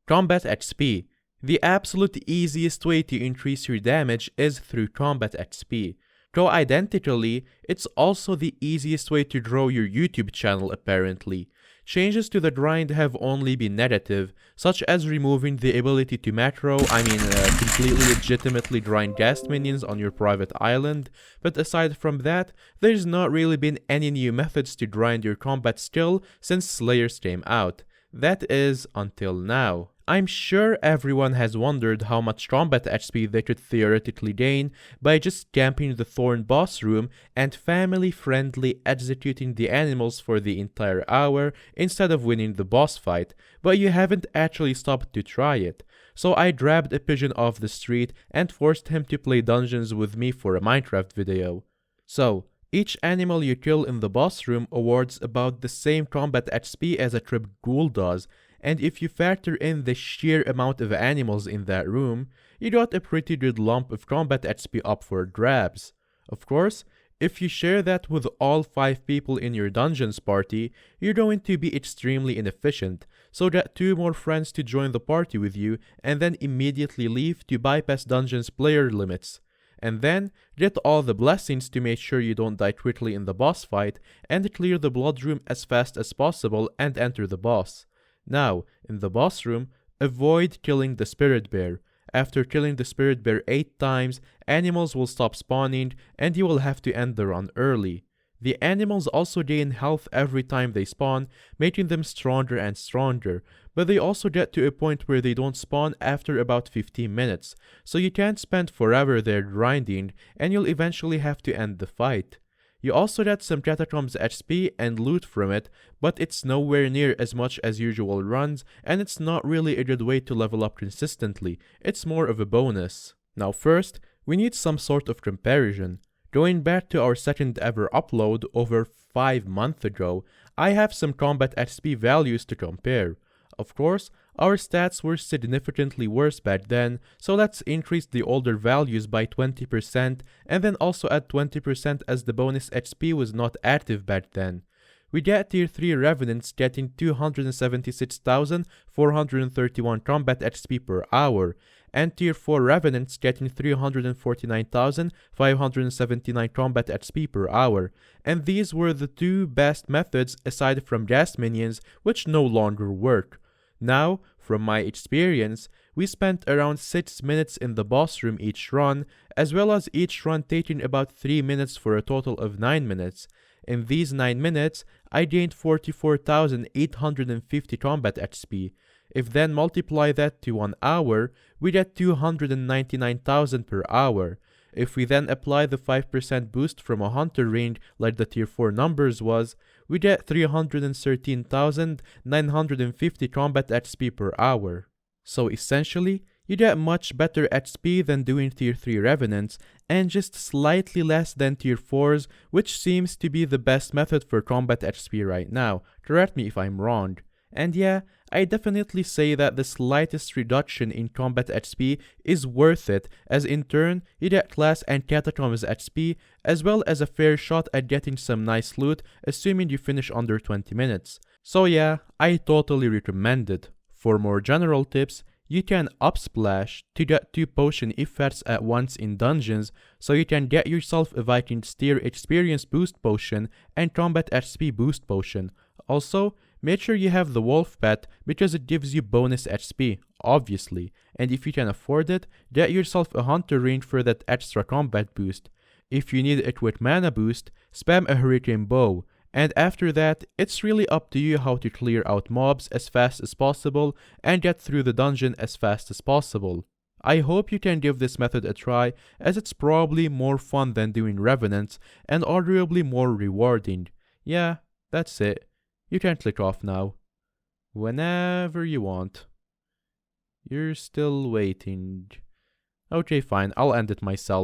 Combat XP. The absolute easiest way to increase your damage is through combat XP. Though identically, it's also the easiest way to grow your YouTube channel apparently. Changes to the grind have only been negative, such as removing the ability to completely legitimately grind guest minions on your private island, but aside from that, there's not really been any new methods to grind your combat skill since Slayers came out. That is, until now. I'm sure everyone has wondered how much combat HP they could theoretically gain by just camping the Thorn boss room and family-friendly executing the animals for the entire hour instead of winning the boss fight, but you haven't actually stopped to try it. So I grabbed a pigeon off the street and forced him to play dungeons with me for a Minecraft video. So, each animal you kill in the boss room awards about the same combat HP as a trip ghoul does, and if you factor in the sheer amount of animals in that room, you got a pretty good lump of combat HP up for grabs. Of course, if you share that with all 5 people in your dungeons party, you're going to be extremely inefficient, so get 2 more friends to join the party with you and then immediately leave to bypass dungeons player limits. And then, get all the blessings to make sure you don't die quickly in the boss fight and clear the blood room as fast as possible and enter the boss. Now, in the boss room, avoid killing the spirit bear. After killing the spirit bear 8 times, animals will stop spawning and you will have to end the run early. The animals also gain health every time they spawn, making them stronger and stronger, but they also get to a point where they don't spawn after about 15 minutes, so you can't spend forever there grinding and you'll eventually have to end the fight. You also get some Catacombs XP and loot from it, but it's nowhere near as much as usual runs, and it's not really a good way to level up consistently, it's more of a bonus. Now first, we need some sort of comparison. Going back to our second ever upload over 5 months ago, I have some combat XP values to compare. Of course, our stats were significantly worse back then, so let's increase the older values by 20% and then also add 20% as the bonus XP was not active back then. We get tier 3 Revenants getting 276,431 combat XP per hour, and tier 4 Revenants getting 349,579 combat XP per hour, and these were the 2 best methods aside from gas minions which no longer work. Now, from my experience, we spent around 6 minutes in the boss room each run, as well as each run taking about 3 minutes for a total of 9 minutes. In these 9 minutes, I gained 44,850 combat XP. If then multiply that to 1 hour, we get 299,000 per hour. If we then apply the 5% boost from a hunter range like the tier 4 numbers was, we get 313,950 combat XP per hour. So essentially, you get much better XP than doing tier 3 Revenants, and just slightly less than tier 4s, which seems to be the best method for combat XP right now. Correct me if I'm wrong. And yeah, I definitely say that the slightest reduction in combat XP is worth it, as in turn, you get class and catacombs XP, as well as a fair shot at getting some nice loot, assuming you finish under 20 minutes. So yeah, I totally recommend it. For more general tips, you can upsplash to get 2 potion effects at once in dungeons, so you can get yourself a Viking Steer experience boost potion and combat XP boost potion. Also, make sure you have the wolf pet because it gives you bonus XP, obviously, and if you can afford it, get yourself a hunter range for that extra combat boost. If you need a quick mana boost, spam a hurricane bow, and after that, it's really up to you how to clear out mobs as fast as possible and get through the dungeon as fast as possible. I hope you can give this method a try, as it's probably more fun than doing Revenants and arguably more rewarding. Yeah, that's it. You can click off now. Whenever you want. You're still waiting. Okay, fine, I'll end it myself.